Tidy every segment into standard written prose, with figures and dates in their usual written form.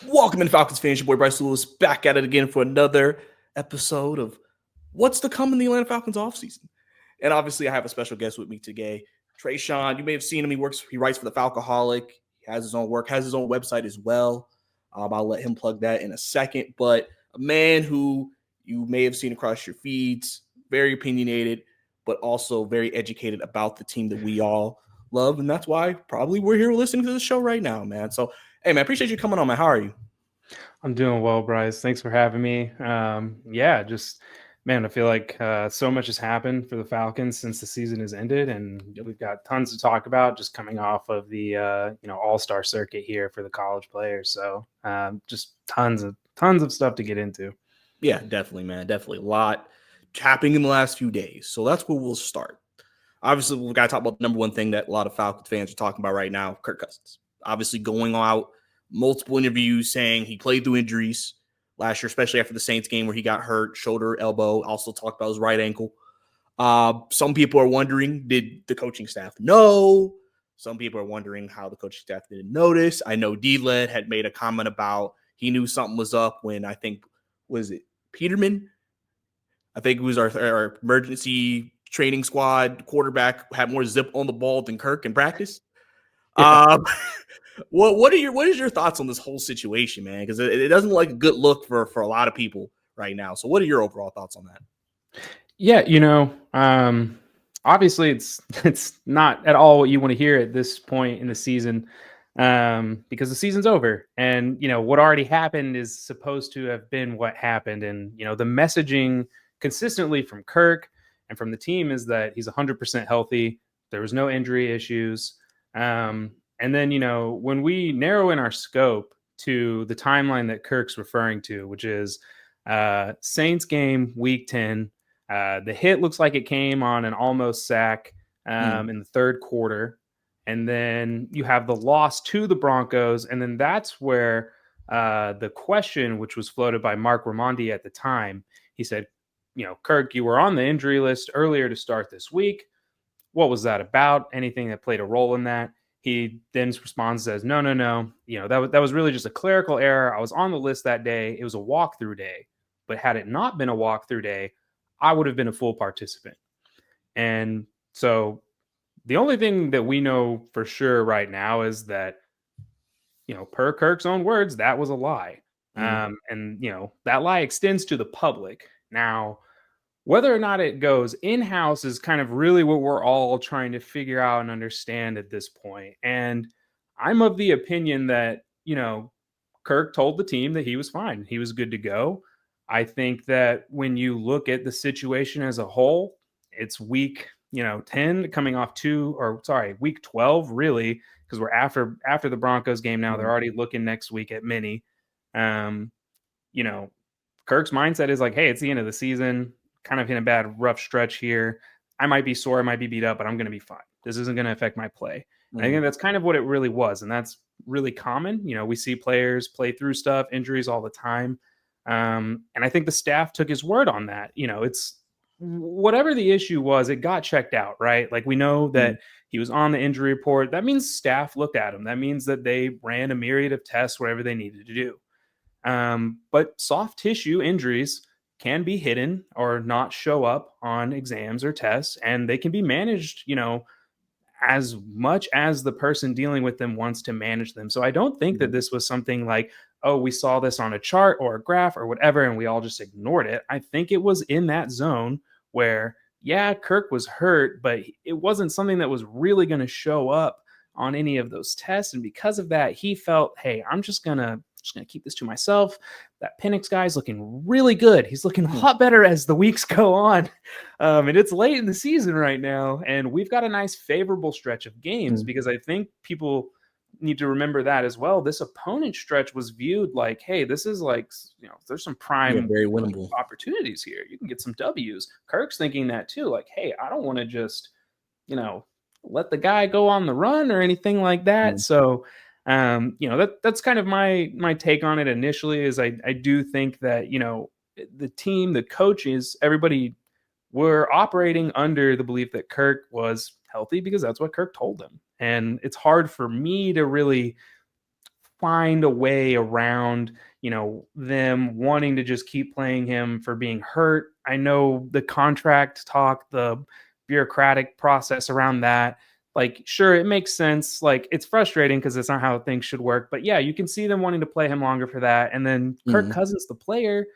Welcome in Falcons fans, your boy Bryce Lewis back at it again for another episode of what's to come in the Atlanta Falcons offseason. And obviously, I have a special guest with me today, Tre'shon. You may have seen him. He writes for the Falcoholic. He has his own work, has his own website as well. I'll let him plug that in a second. But a man who you may have seen across your feeds, very opinionated, but also very educated about the team that we all love. And that's why probably we're here listening to the show right now, man. So, hey, man, I appreciate you coming on, man. How are you? I'm doing well, Bryce. Thanks for having me. Man, I feel like so much has happened for the Falcons since the season has ended, and we've got tons to talk about just coming off of the All-Star circuit here for the college players. So just tons of stuff to get into. Yeah, definitely, man. Definitely a lot happening in the last few days. So that's where we'll start. Obviously, we've got to talk about the number one thing that a lot of Falcons fans are talking about right now, Kirk Cousins. Obviously going out, multiple interviews saying he played through injuries last year, especially after the Saints game where he got hurt, shoulder, elbow, also talked about his right ankle. Some people are wondering, did the coaching staff know? Some people are wondering how the coaching staff didn't notice. I know D-Led had made a comment about he knew something was up when I think, was it Peterman? I think it was our emergency training squad quarterback had more zip on the ball than Kirk in practice. Yeah. What is your thoughts on this whole situation, man? Because it doesn't look like a good look for a lot of people right now. So what are your overall thoughts on that? Yeah, obviously it's not at all what you want to hear at this point in the season, because the season's over, and what already happened is supposed to have been what happened, and the messaging consistently from Kirk and from the team is that he's 100% healthy. There was no injury issues. And then, when we narrow in our scope to the timeline that Kirk's referring to, which is Saints game, week 10, the hit looks like it came on an almost sack in the third quarter. And then you have the loss to the Broncos. And then that's where the question, which was floated by Mark Raimondi at the time, he said, Kirk, you were on the injury list earlier to start this week. What was that about? Anything that played a role in that? He then responds, says, no. That was really just a clerical error. I was on the list that day. It was a walkthrough day. But had it not been a walkthrough day, I would have been a full participant. And so the only thing that we know for sure right now is that, per Kirk's own words, that was a lie. And that lie extends to the public. Now, whether or not it goes in-house is kind of really what we're all trying to figure out and understand at this point. And I'm of the opinion that, Kirk told the team that he was fine. He was good to go. I think that when you look at the situation as a whole, it's week, 10 coming off week 12, really, because we're after the Broncos game now. They're already looking next week at Minnie. Kirk's mindset is like, hey, it's the end of the season. Kind of in a bad, rough stretch here. I might be sore, I might be beat up, but I'm going to be fine. This isn't going to affect my play. I think that's kind of what it really was. And that's really common. We see players play through stuff, injuries all the time. And I think the staff took his word on that. It's whatever the issue was, it got checked out, right? Like we know that he was on the injury report. That means staff looked at him. That means that they ran a myriad of tests, whatever they needed to do. But soft tissue injuries can be hidden or not show up on exams or tests, and they can be managed, as much as the person dealing with them wants to manage them. So I don't think that this was something like, oh, we saw this on a chart or a graph or whatever, and we all just ignored it. I think it was in that zone where, yeah, Kirk was hurt, but it wasn't something that was really going to show up on any of those tests. And because of that, he felt, hey, I'm just going to keep this to myself. That Penix guy's looking really good. He's looking a lot better as the weeks go on. And it's late in the season right now. And we've got a nice favorable stretch of games because I think people need to remember that as well. This opponent stretch was viewed like, hey, this is like, there's some prime very winnable opportunities here. You can get some W's. Kirk's thinking that too. Like, hey, I don't want to just, let the guy go on the run or anything like that. So, that's kind of my take on it initially is I do think that, the team, the coaches, everybody were operating under the belief that Kirk was healthy because that's what Kirk told them. And it's hard for me to really find a way around, them wanting to just keep playing him for being hurt. I know the contract talk, the bureaucratic process around that. Like, sure, it makes sense. Like, it's frustrating because it's not how things should work. But yeah, you can see them wanting to play him longer for that. And then Kirk Cousins, the player,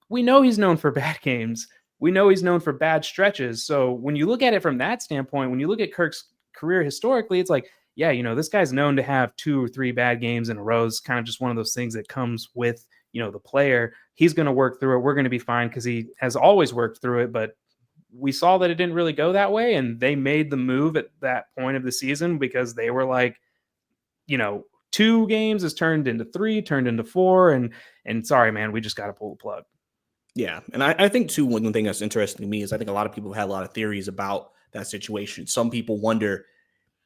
we know he's known for bad games. We know he's known for bad stretches. So when you look at it from that standpoint, when you look at Kirk's career historically, it's like, yeah, this guy's known to have 2 or 3 bad games in a row. It's kind of just one of those things that comes with, the player. He's going to work through it. We're going to be fine because he has always worked through it. But we saw that it didn't really go that way. And they made the move at that point of the season because they were like, 2 games has turned into 3, turned into 4. And sorry, man, we just got to pull the plug. Yeah. And I think, too, one thing that's interesting to me is I think a lot of people had a lot of theories about that situation. Some people wonder,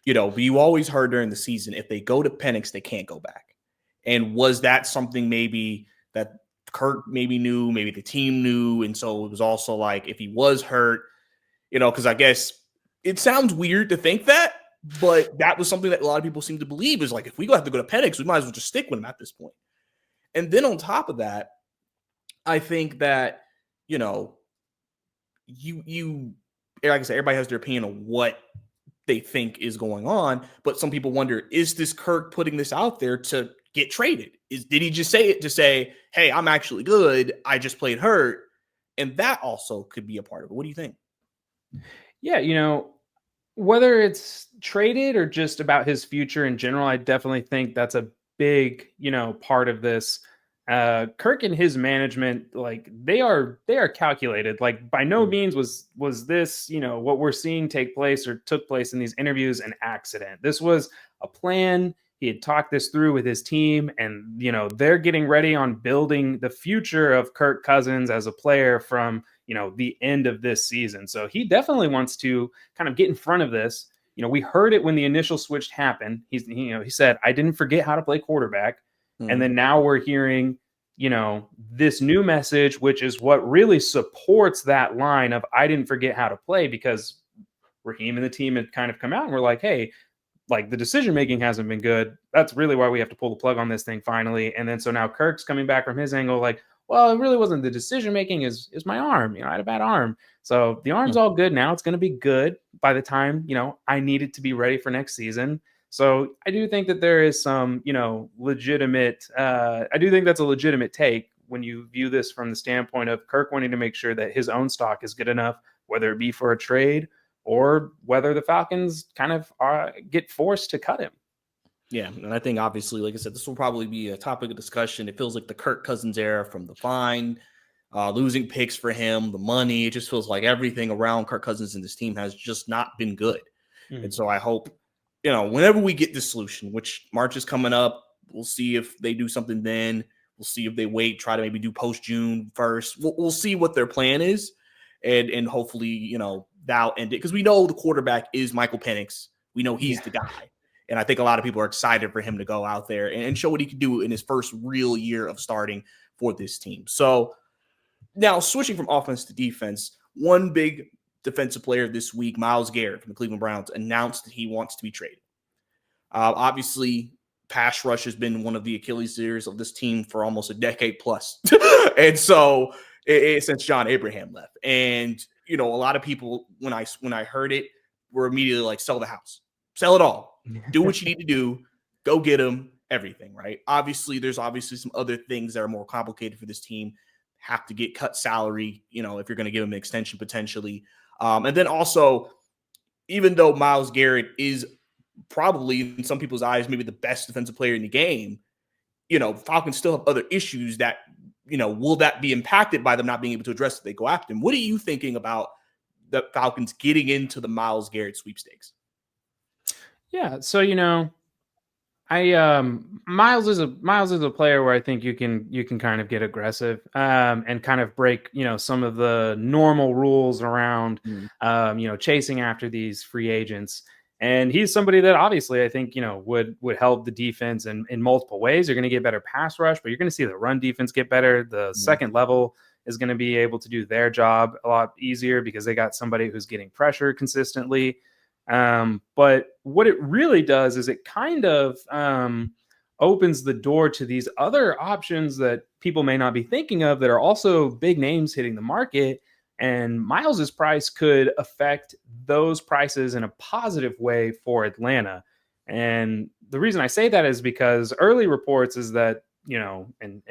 you always heard during the season, if they go to Penix, they can't go back. And was that something maybe that Kirk maybe knew, maybe the team knew? And so it was also like, if he was hurt, because I guess it sounds weird to think that, but that was something that a lot of people seem to believe is like, if we have to go to Penix, we might as well just stick with him at this point. And then on top of that, I think that, you like I said, everybody has their opinion on what they think is going on, but some people wonder, is this Kirk putting this out there to get traded? Did he just say it to say, hey, I'm actually good, I just played hurt? And that also could be a part of it. What do you think? Yeah, whether it's traded or just about his future in general, I definitely think that's a big, part of this. Kirk and his management, like they are calculated. Like, by no means was this, what we're seeing take place or took place in these interviews an accident. This was a plan. He had talked this through with his team, and they're getting ready on building the future of Kirk Cousins as a player from the end of this season. So he definitely wants to kind of get in front of this. We heard it when the initial switch happened. He said, I didn't forget how to play quarterback. And then now we're hearing, this new message, which is what really supports that line of I didn't forget how to play, because Raheem and the team had kind of come out and we're like, hey, like the decision making hasn't been good. That's really why we have to pull the plug on this thing finally. And then so now Kirk's coming back from his angle, like, well, it really wasn't the decision making, is my arm. I had a bad arm. So the arm's all good now. It's going to be good by the time, I need it to be ready for next season. So I do think that there is some, legitimate, I do think that's a legitimate take when you view this from the standpoint of Kirk wanting to make sure that his own stock is good enough, whether it be for a trade or whether the Falcons kind of get forced to cut him. Yeah, and I think obviously, like I said, this will probably be a topic of discussion. It feels like the Kirk Cousins era, from the fine, losing picks for him, the money. It just feels like everything around Kirk Cousins and this team has just not been good. And so I hope, whenever we get this solution, which March is coming up, we'll see if they do something then. We'll see if they wait, try to maybe do post-June first. We'll see what their plan is. And hopefully, that'll end it. Because we know the quarterback is Michael Penix. We know he's the guy. And I think a lot of people are excited for him to go out there and show what he can do in his first real year of starting for this team. So now, switching from offense to defense, one big defensive player this week, Myles Garrett from the Cleveland Browns, announced that he wants to be traded. Obviously, pass rush has been one of the Achilles heels of this team for almost a decade plus. And so since John Abraham left. And, a lot of people, when I heard it, were immediately like, sell the house, sell it all, do what you need to do, go get him, everything, right? Obviously, there's some other things that are more complicated for this team. Have to get cut salary, if you're going to give him an extension potentially. And then also, even though Myles Garrett is probably, in some people's eyes, maybe the best defensive player in the game, Falcons still have other issues that, will that be impacted by them not being able to address if they go after him? What are you thinking about the Falcons getting into the Myles Garrett sweepstakes? Yeah, so Myles is a player where I think you can kind of get aggressive and kind of break some of the normal rules around chasing after these free agents. And he's somebody that obviously I think would help the defense in multiple ways. You're going to get better pass rush, but you're going to see the run defense get better. The second level is going to be able to do their job a lot easier because they got somebody who's getting pressure consistently. But what it really does is it kind of opens the door to these other options that people may not be thinking of that are also big names hitting the market. And Myles's price could affect those prices in a positive way for Atlanta. And the reason I say that is because early reports is that, and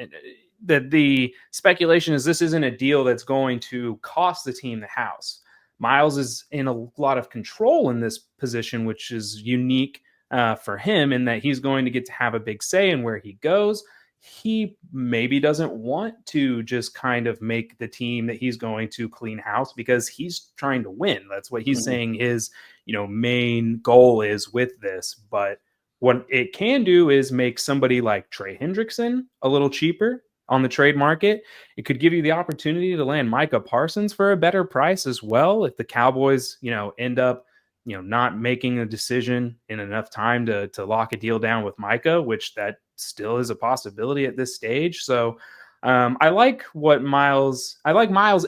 that the speculation is this isn't a deal that's going to cost the team the house. Myles is in a lot of control in this position, which is unique for him in that he's going to get to have a big say in where he goes. He maybe doesn't want to just kind of make the team that he's going to clean house because he's trying to win. That's what he's saying his, main goal is with this. But what it can do is make somebody like Trey Hendrickson a little cheaper on the trade market. It could give you the opportunity to land Micah Parsons for a better price as well. If the Cowboys, end up, not making a decision in enough time to lock a deal down with Micah, which that still is a possibility at this stage. So I like Myles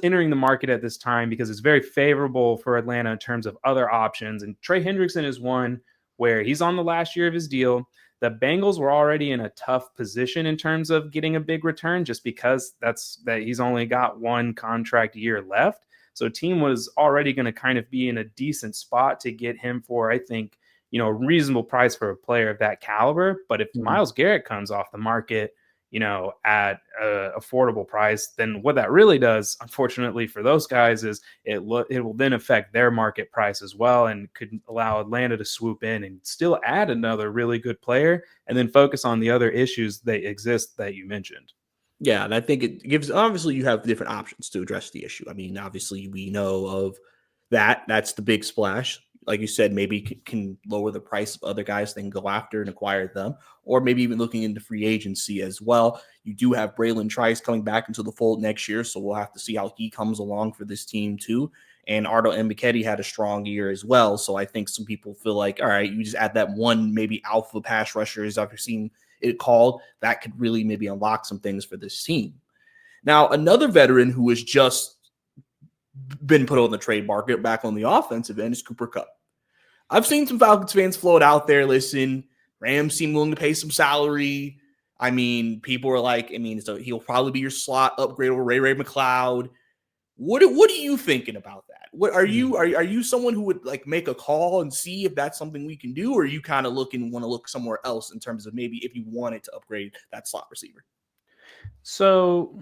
entering the market at this time because it's very favorable for Atlanta in terms of other options. And Trey Hendrickson is one where he's on the last year of his deal. The Bengals were already in a tough position in terms of getting a big return just because that he's only got one contract year left. So team was already going to kind of be in a decent spot to get him for, I think, a reasonable price for a player of that caliber. But if Myles Garrett comes off the market, at an affordable price, then what that really does, unfortunately for those guys, is it will then affect their market price as well and could allow Atlanta to swoop in and still add another really good player and then focus on the other issues that exist that you mentioned. Yeah, and I think it gives, obviously you have different options to address the issue. I mean, obviously we know of that. That's the big splash. Like you said, maybe can lower the price of other guys they can go after and acquire them, or maybe even looking into free agency as well. You do have Braylon Trice coming back into the fold next year, so we'll have to see how he comes along for this team too. And Ardo Mbeketi had a strong year as well, so I think some people feel like, all right, you just add that one maybe alpha pass rusher, as I've seen it called, that could really maybe unlock some things for this team. Now, another veteran who has just been put on the trade market back on the offensive end is Cooper Kupp. I've seen some Falcons fans float out there. Listen, Rams seem willing to pay some salary. I mean, people are like, so he'll probably be your slot upgrade over Ray McLeod. What are you thinking about that? What are you someone who would like make a call and see if that's something we can do, or are you kind of want to look somewhere else in terms of maybe if you wanted to upgrade that slot receiver? So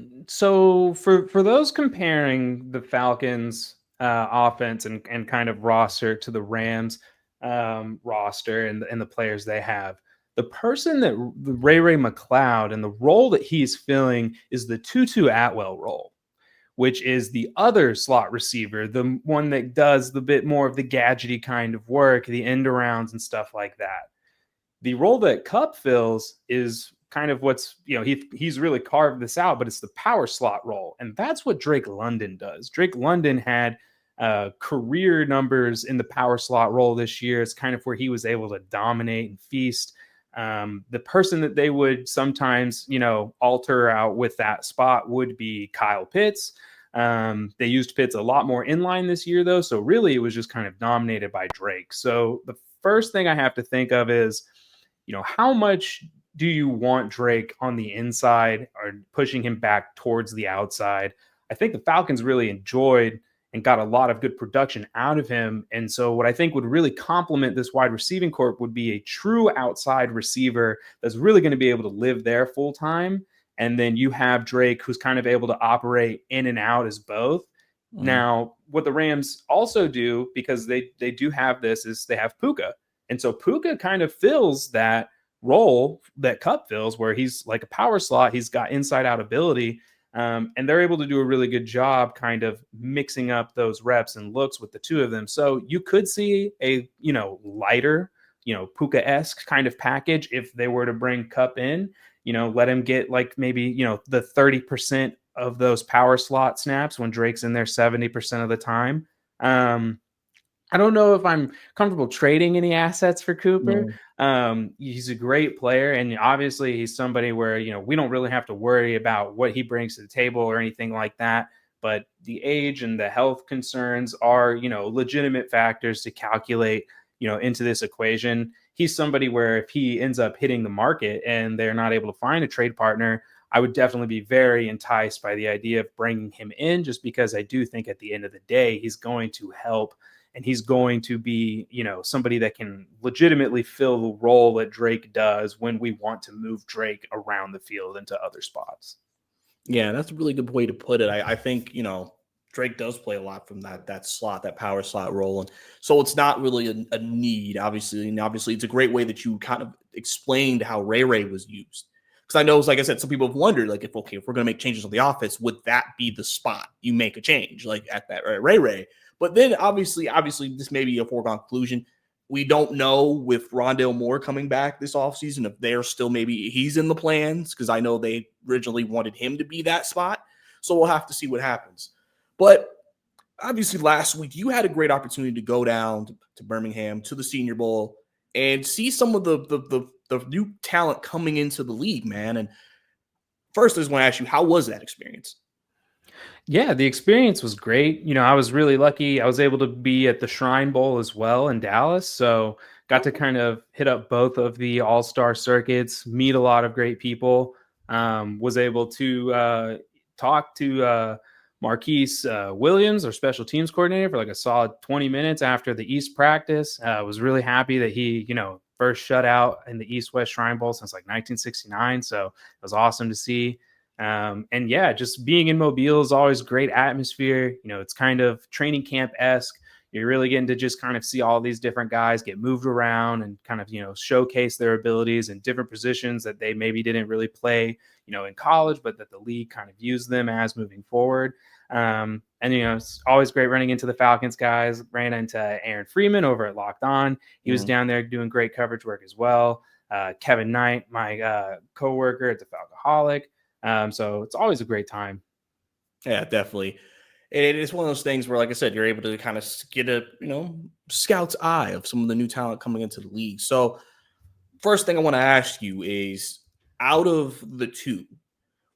for those comparing the Falcons offense and kind of roster to the Rams roster and the players they have, the person that Ray McLeod and the role that he's filling is the Tutu Atwell role, which is the other slot receiver, the one that does the bit more of the gadgety kind of work, the end arounds and stuff like that. The role that Kupp fills is kind of what's, he's really carved this out, but it's the power slot role. And that's what Drake London does. Drake London had career numbers in the power slot role this year. It's kind of where he was able to dominate and feast. The person that they would sometimes, alter out with that spot would be Kyle Pitts. They used Pitts a lot more inline this year, though. So really, it was just kind of dominated by Drake. So the first thing I have to think of is, how much do you want Drake on the inside or pushing him back towards the outside? I think the Falcons really enjoyed and got a lot of good production out of him. And so what I think would really complement this wide receiving corp would be a true outside receiver that's really going to be able to live there full time. And then you have Drake, who's kind of able to operate in and out as both. Now, what the Rams also do, because they do have this, is they have Puka. And so Puka kind of fills that role that Kupp fills, where he's like a power slot. He's got inside out ability. And they're able to do a really good job kind of mixing up those reps and looks with the two of them. So you could see a, lighter, Puka-esque kind of package if they were to bring Kupp in, let him get like maybe, the 30% of those power slot snaps when Drake's in there 70% of the time. I don't know if I'm comfortable trading any assets for Cooper. He's a great player, and obviously he's somebody where, we don't really have to worry about what he brings to the table or anything like that. But the age and the health concerns are, legitimate factors to calculate, into this equation. he's somebody where if he ends up hitting the market and they're not able to find a trade partner, I would definitely be very enticed by the idea of bringing him in, just because I do think at the end of the day, he's going to help and he's going to be, somebody that can legitimately fill the role that Drake does when we want to move Drake around the field into other spots. Yeah, that's a really good way to put it. I think, Drake does play a lot from that slot, that power slot role. And so it's not really a need, obviously. And obviously, it's a great way that you kind of explained how Ray was used. Because I know, like I said, some people have wondered, like, if we're going to make changes on the offense, would that be the spot you make a change, like at that Ray? But then, obviously, this may be a foregone conclusion. We don't know with Rondale Moore coming back this offseason if they're still he's in the plans, because I know they originally wanted him to be that spot. So we'll have to see what happens. But obviously last week you had a great opportunity to go down to Birmingham, to the Senior Bowl, and see some of the new talent coming into the league, man. And first, I just want to ask you, how was that experience? Yeah, the experience was great. I was really lucky. I was able to be at the Shrine Bowl as well in Dallas. So got to kind of hit up both of the all-star circuits, meet a lot of great people. Was able to talk to Marquise Williams, our special teams coordinator, for like a solid 20 minutes after the East practice. Was really happy that he, first shutout in the East-West Shrine Bowl since like 1969. So it was awesome to see. And yeah, just being in Mobile is always great atmosphere. It's kind of training camp-esque. You're really getting to just kind of see all these different guys get moved around and kind of, showcase their abilities in different positions that they maybe didn't really play, in college, but that the league kind of used them as moving forward. And it's always great running into the Falcons guys. Ran into Aaron Freeman over at Locked On. He was down there doing great coverage work as well. Kevin Knight, my coworker at the Falcoholic. So it's always a great time. Yeah, definitely. It's one of those things where, like I said, you're able to kind of get a, scout's eye of some of the new talent coming into the league. So first thing I want to ask you is, out of the two,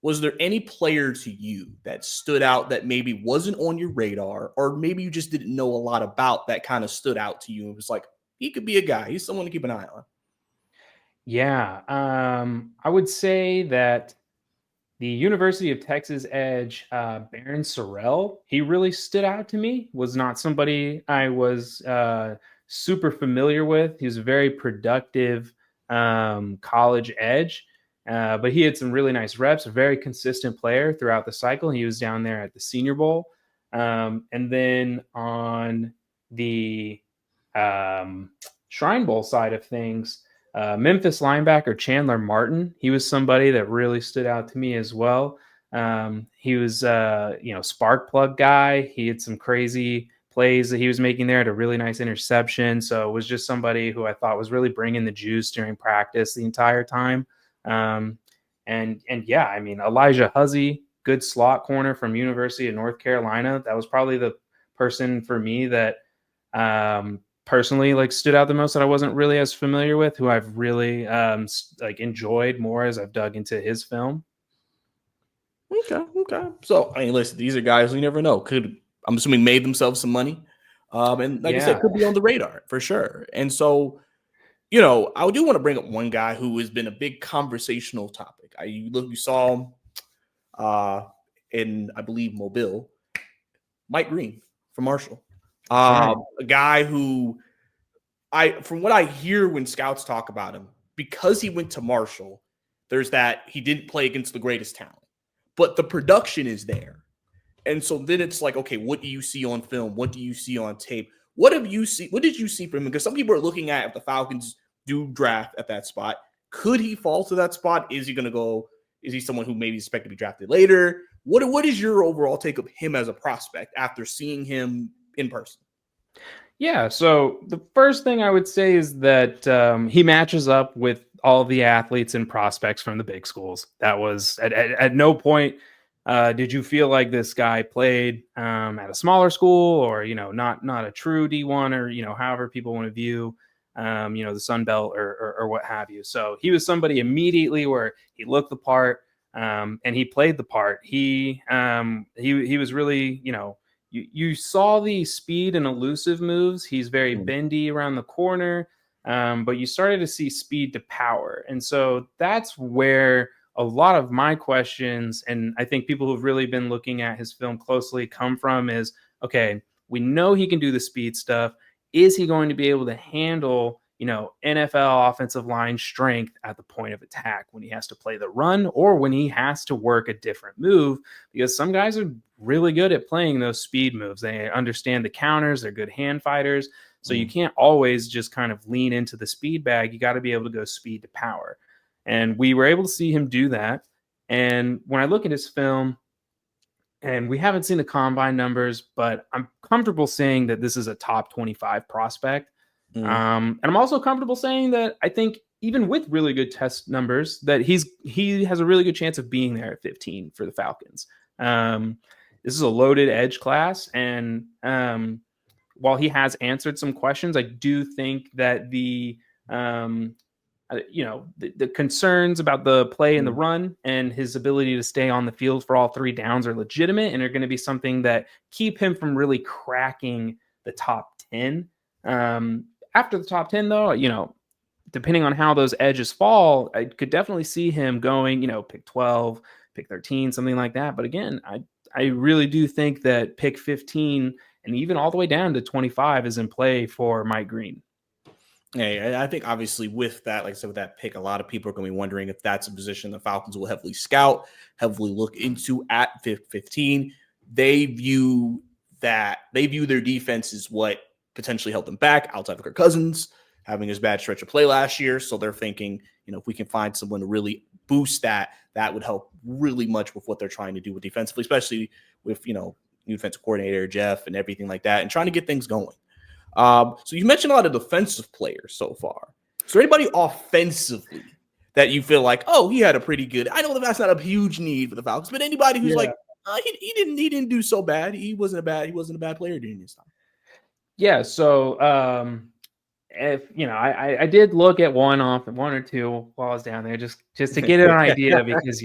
was there any player to you that stood out that maybe wasn't on your radar, or maybe you just didn't know a lot about, that kind of stood out to you? It was like, he could be a guy. He's someone to keep an eye on. Yeah. I would say that the University of Texas edge, Baron Sorrell, he really stood out to me. Was not somebody I was super familiar with. He was a very productive college edge, but he had some really nice reps, a very consistent player throughout the cycle. He was down there at the Senior Bowl. And then on the Shrine Bowl side of things, Memphis linebacker Chandler Martin, he was somebody that really stood out to me as well. He was, spark plug guy. He had some crazy plays that he was making there, at a really nice interception. So it was just somebody who I thought was really bringing the juice during practice the entire time. And yeah, I mean, Elijah Huzzy, good slot corner from University of North Carolina. That was probably the person for me that personally like stood out the most, that I wasn't really as familiar with, who I've really enjoyed more as I've dug into his film. Okay. So, I mean, listen, these are guys we never know. I'm assuming, made themselves some money. And like I said, could be on the radar for sure. And so, I do want to bring up one guy who has been a big conversational topic. You saw him in, I believe, Mobile, Mike Green from Marshall. Right. A guy who, from what I hear when scouts talk about him, because he went to Marshall, there's that he didn't play against the greatest talent, but the production is there. And so then it's like, okay, what do you see on film? What do you see on tape? What did you see from him? Because some people are looking at, if the Falcons do draft at that spot, could he fall to that spot? Is he going to go? Is he someone who maybe expect to be drafted later? What is your overall take of him as a prospect after seeing him in person? Yeah. So the first thing I would say is that he matches up with all the athletes and prospects from the big schools. That was at no point did you feel like this guy played at a smaller school, or not a true D1, or however people want to view the Sun Belt or what have you. So he was somebody immediately where he looked the part and he played the part. He was really you saw the speed and elusive moves. He's very bendy around the corner. but you started to see speed to power. And so that's where a lot of my questions, and I think people who've really been looking at his film closely, come from is, okay, we know he can do the speed stuff. Is he going to be able to handle, NFL offensive line strength at the point of attack when he has to play the run or when he has to work a different move? Because some guys are really good at playing those speed moves. They understand the counters. They're good hand fighters. So you can't always just kind of lean into the speed bag. You got to be able to go speed to power. And we were able to see him do that. And when I look at his film, and we haven't seen the combine numbers, but I'm comfortable saying that this is a top 25 prospect. And I'm also comfortable saying that I think even with really good test numbers, that he has a really good chance of being there at 15 for the Falcons. This is a loaded edge class. And while he has answered some questions, I do think that the concerns about the play and the run and his ability to stay on the field for all 3 downs are legitimate and are going to be something that keep him from really cracking the top 10. After the top 10, though, depending on how those edges fall, I could definitely see him going, pick 12, pick 13, something like that. But again, I really do think that pick 15 and even all the way down to 25 is in play for Mike Green. Yeah, I think obviously with that, like I said, with that pick, a lot of people are going to be wondering if that's a position the Falcons will heavily scout, heavily look into at 15. They view their defense as what potentially held them back outside of Kirk Cousins having his bad stretch of play last year. So they're thinking, if we can find someone to really boost that would help really much with what they're trying to do with defensively, especially with, new defensive coordinator, Jeff, and everything like that, and trying to get things going. So you mentioned a lot of defensive players so far. Is there anybody offensively that you feel like, oh, he had a pretty good, I know that's not a huge need for the Falcons, but anybody who's like, he didn't do so bad. He wasn't a bad player during this time. Yeah. So, if I did look at one or two while I was down there, just to get an idea, because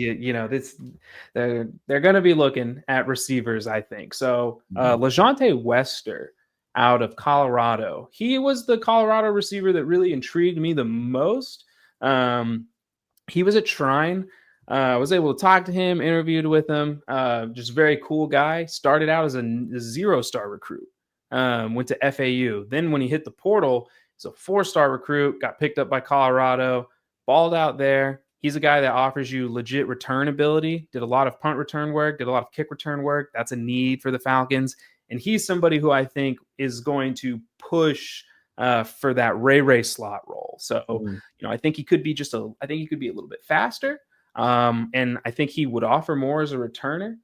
they're going to be looking at receivers, I think. So, LeJohntay Wester out of Colorado, he was the Colorado receiver that really intrigued me the most. He was at Shrine. I was able to talk to him, interviewed with him. Just very cool guy. Started out as a 0-star recruit. Went to FAU. Then when he hit the portal, he's a 4-star recruit, got picked up by Colorado, balled out there. He's a guy that offers you legit return ability, did a lot of punt return work, did a lot of kick return work. That's a need for the Falcons. And he's somebody who I think is going to push for that Ray slot role. So, I think he could be a little bit faster. And I think he would offer more as a returner.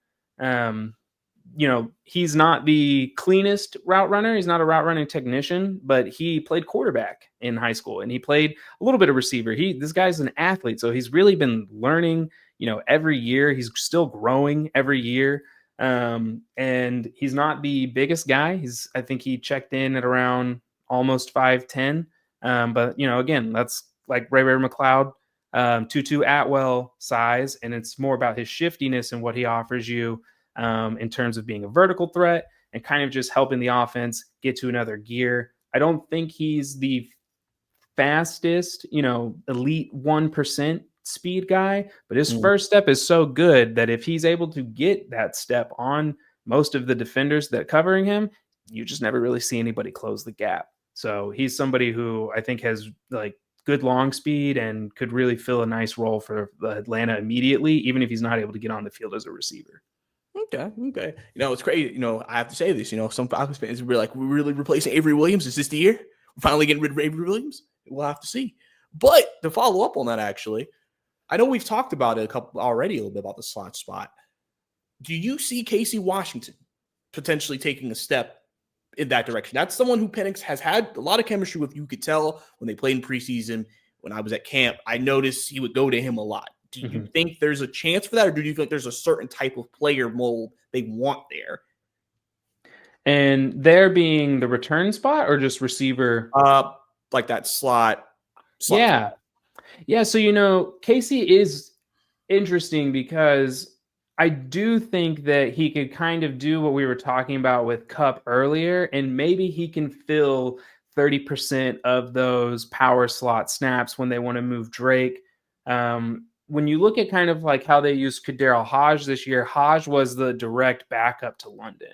He's not the cleanest route runner. He's not a route running technician, but he played quarterback in high school and he played a little bit of receiver. This guy's an athlete. So he's really been learning, every year. He's still growing every year. And he's not the biggest guy. I think he checked in at around almost 5'10". But again, that's like Ray McLeod, Tutu Atwell size. And it's more about his shiftiness and what he offers you in terms of being a vertical threat and kind of just helping the offense get to another gear. I don't think he's the fastest, elite 1% speed guy, but his first step is so good that if he's able to get that step on most of the defenders that covering him, you just never really see anybody close the gap. So he's somebody who I think has like good long speed and could really fill a nice role for Atlanta immediately, even if he's not able to get on the field as a receiver. Okay. It's crazy. I have to say this. Some Falcons fans will be like, we're really replacing Avery Williams. Is this the year? We're finally getting rid of Avery Williams? We'll have to see. But to follow up on that, actually, I know we've talked about it a little bit about the slot spot. Do you see Casey Washington potentially taking a step in that direction? That's someone who Penix has had a lot of chemistry with. You could tell when they played in preseason. When I was at camp, I noticed he would go to him a lot. Do you think there's a chance for that, or do you feel like there's a certain type of player mold they want there? And there being the return spot or just receiver? Like that slot. Yeah. Yeah. So, Casey is interesting because I do think that he could kind of do what we were talking about with Kupp earlier, and maybe he can fill 30% of those power slot snaps when they want to move Drake. When you look at kind of like how they used Kadarius Hodge this year, Hodge was the direct backup to London.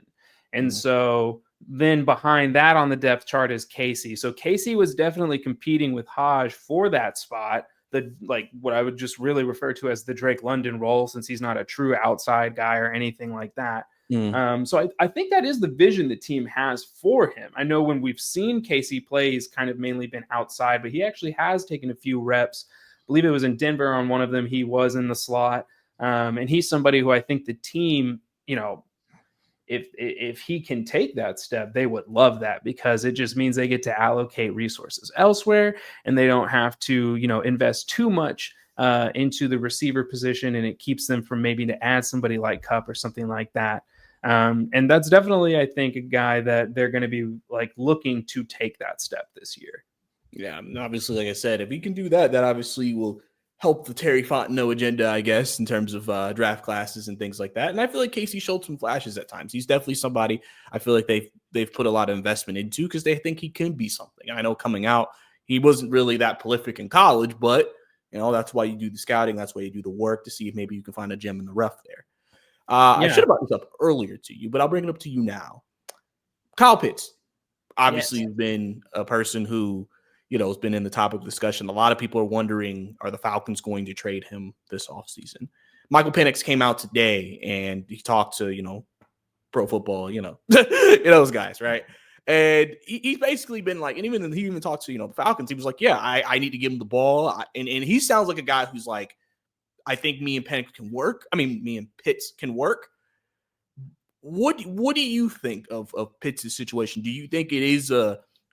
And so then behind that on the depth chart is Casey. So Casey was definitely competing with Hodge for that spot, the like what I would just really refer to as the Drake London role, since he's not a true outside guy or anything like that. So I think that is the vision the team has for him. I know when we've seen Casey play, he's kind of mainly been outside, but he actually has taken a few reps. I believe it was in Denver on one of them. He was in the slot. And he's somebody who I think the team, you know, if he can take that step, they would love that, because it just means they get to allocate resources elsewhere and they don't have to, you know, invest too much into the receiver position, and it keeps them from maybe to add somebody like Kupp or something like that. And that's definitely, I think, a guy that they're going to be like looking to take that step this year. Yeah, and obviously, like I said, if he can do that, that obviously will help the Terry Fontenot agenda, I guess, in terms of draft classes and things like that. And I feel like Casey showed some flashes at times. He's definitely somebody I feel like they've put a lot of investment into, because they think he can be something. I know coming out, he wasn't really that prolific in college, but you know, that's why you do the scouting. That's why you do the work to see if maybe you can find a gem in the rough there. I should have brought this up earlier to you, but I'll bring it up to you now. Kyle Pitts obviously has been a person who, you know, has been in the topic of discussion. A lot of people are wondering, are the Falcons going to trade him this offseason? Michael Penix came out today and he talked to, you know, Pro Football, you know, those guys, right? And he's basically been like, and he even talked to, you know, the Falcons. He was like, yeah, I need to give him the ball. And he sounds like a guy who's like, I think me and Penix can work. I mean, me and Pitts can work. What do you think of Pitts' situation? Do you think it is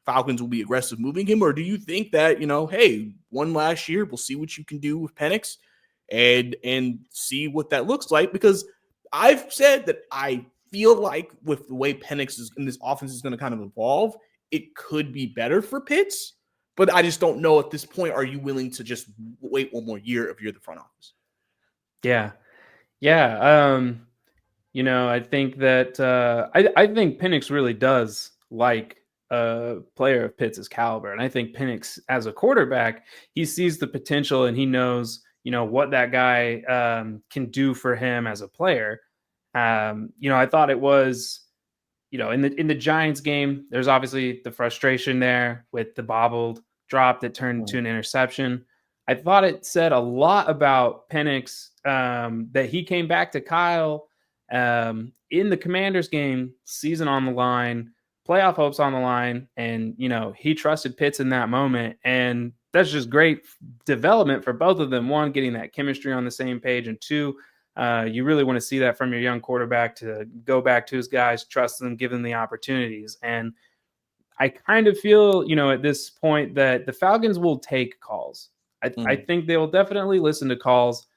Falcons will be aggressive moving him, or do you think that, you know, hey, one last year, we'll see what you can do with Penix and see what that looks like? Because I've said that I feel like with the way Penix is in this offense is going to kind of evolve, it could be better for Pitts. But I just don't know at this point, are you willing to just wait one more year if you're the front office? Yeah. You know, I think that I think Penix really does like a player of Pitts' caliber. And I think Penix, as a quarterback, he sees the potential and he knows, you know, what that guy can do for him as a player. You know, I thought it was, you know, in the Giants game, there's obviously the frustration there with the bobbled drop that turned into an interception. I thought it said a lot about Penix that he came back to Kyle in the Commanders game, season on the line, playoff hopes on the line. And, you know, he trusted Pitts in that moment. And that's just great development for both of them. One, getting that chemistry on the same page. And two, you really want to see that from your young quarterback, to go back to his guys, trust them, give them the opportunities. And I kind of feel, you know, at this point that the Falcons will take calls. I think they will definitely listen to calls.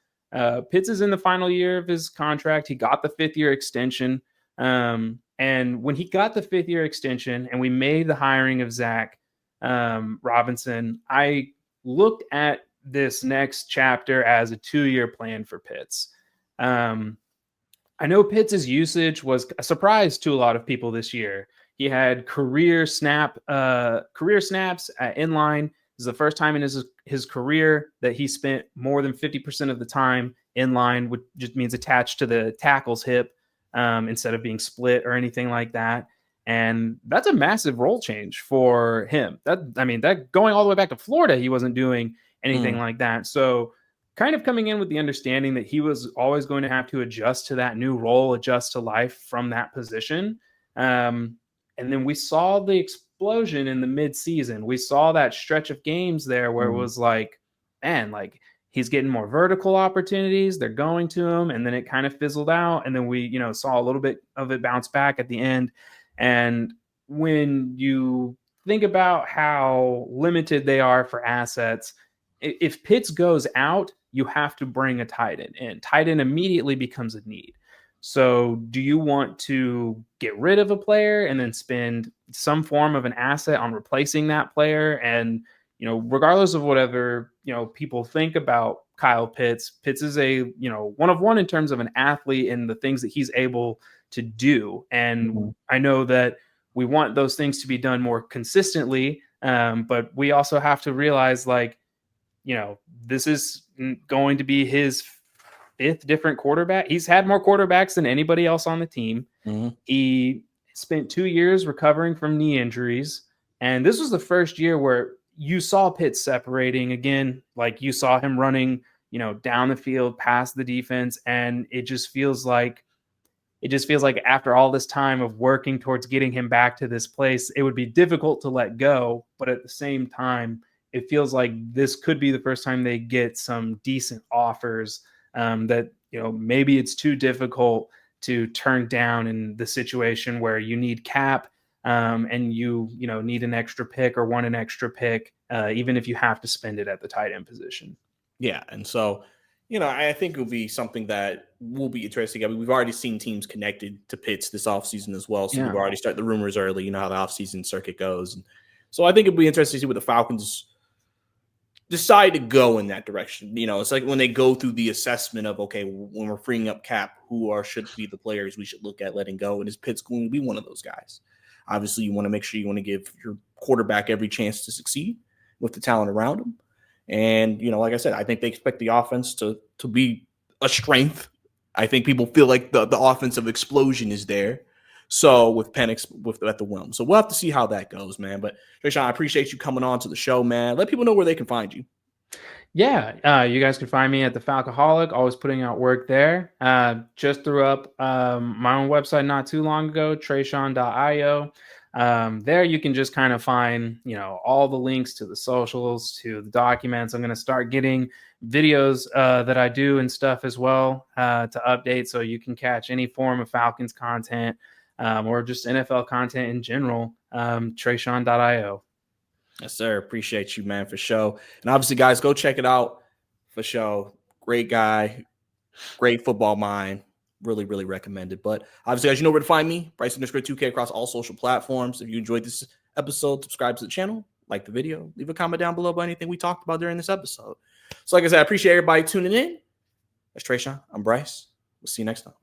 Pitts is in the final year of his contract. He got the 5th-year extension. And when he got the 5th-year extension and we made the hiring of Zach Robinson, I looked at this next chapter as a 2-year plan for Pitts. I know Pitts' usage was a surprise to a lot of people this year. He had career snaps at inline. This is the first time in his career that he spent more than 50% of the time in line, which just means attached to the tackle's hip instead of being split or anything like that. And that's a massive role change for him. That going all the way back to Florida, he wasn't doing anything like that. So kind of coming in with the understanding that he was always going to have to adjust to that new role, adjust to life from that position. And then we saw the explosion in the midseason. We saw that stretch of games there where it was like, man, like he's getting more vertical opportunities. They're going to him. And then it kind of fizzled out. And then we, you know, saw a little bit of it bounce back at the end. And when you think about how limited they are for assets, if Pitts goes out, you have to bring a tight end in. Tight end immediately becomes a need. So do you want to get rid of a player and then spend some form of an asset on replacing that player? And, you know, regardless of whatever, you know, people think about Kyle Pitts, Pitts is a, you know, one of one in terms of an athlete and the things that he's able to do. And I know that we want those things to be done more consistently. But we also have to realize, like, this is going to be his 5th different quarterback. He's had more quarterbacks than anybody else on the team. Mm-hmm. He spent 2 years recovering from knee injuries. And this was the first year where you saw Pitts separating again. Like, you saw him running, down the field past the defense. And it just feels like after all this time of working towards getting him back to this place, it would be difficult to let go. But at the same time, it feels like this could be the first time they get some decent offers that, maybe it's too difficult to turn down in the situation where you need cap and you need an extra pick or want an extra pick, even if you have to spend it at the tight end position. Yeah. And so, I think it'll be something that will be interesting. I mean, we've already seen teams connected to Pitts this offseason as well. So we've already started the rumors early, how the offseason circuit goes. And so I think it'll be interesting to see what the Falcons decide to go in that direction. It's like when they go through the assessment of, okay, when we're freeing up cap, should be the players we should look at letting go? And is Pitts going to be one of those guys? Obviously, you want to make sure you want to give your quarterback every chance to succeed with the talent around him. And, like I said, I think they expect the offense to be a strength. I think people feel like the offensive explosion is there. So with Penix at the whelm. So we'll have to see how that goes, man. But Tre'shon, I appreciate you coming on to the show, man. Let people know where they can find you. Yeah, you guys can find me at the Falcoholic, always putting out work there. Just threw up my own website not too long ago, Tre'shon.io. There you can just kind of find, all the links to the socials, to the documents. I'm going to start getting videos that I do and stuff as well to update, so you can catch any form of Falcons content or just NFL content in general. Tre'shon.io. Yes, sir. Appreciate you, man, for sure. And obviously, guys, go check it out for sure. Great guy, great football mind. Really, really recommend it. But obviously, guys, you know where to find me, Bryson_2K across all social platforms. If you enjoyed this episode, subscribe to the channel, like the video, leave a comment down below about anything we talked about during this episode. So like I said, I appreciate everybody tuning in. That's Tre'shon. I'm Bryce. We'll see you next time.